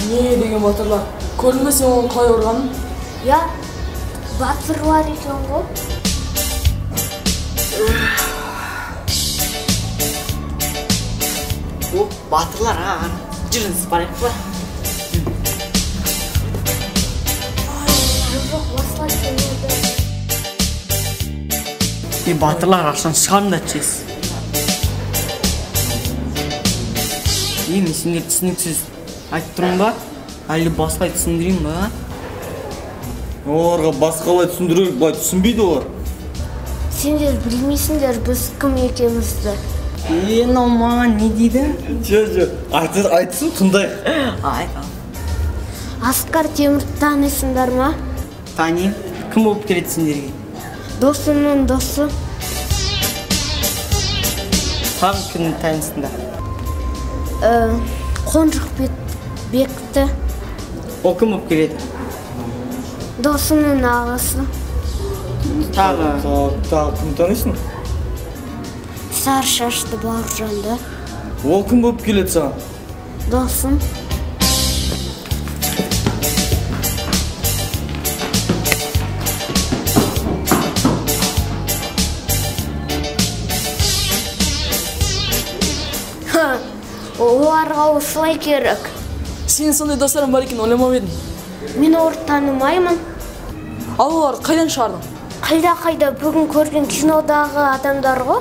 Не деген батырлар? Көрдің бе сен оның қалай ұрғанын? Я, батыр бар екен ғой. О, батырлар, жүріңіз барайық па? Батырлар ақшаны шығарында түшесіз. Мен сендер түсініксіз айтып тұрмын ба? Әлі басқалай түсіндірейін ба? Оларға басқалай түсіндірейік, былай түсінбейді олар. Сендер білмейсіңдер біз кім екенімізді. Мынау маған не дейді? Айтсын тыңдайық. Айтам. Асқар Темірді танисыңдар ма? Танимын. Кім болып келеді сендерге? Досымның досы. Тағы кімді танисыңдар? Қонжық бекті. Ол кім болып келеді? Досымның ағасы. Тағы кім танисың? Сары шашты Бауыржанды. Ол кім болып келеді саған? Досым. Оларға осылай керек. Сен сондай достарың бар екен ойламап едің? Мен оларды танымаймын. Ал оларды қайдан шығардың? Қайда бүгін көрген кинодағы адамдар ғой.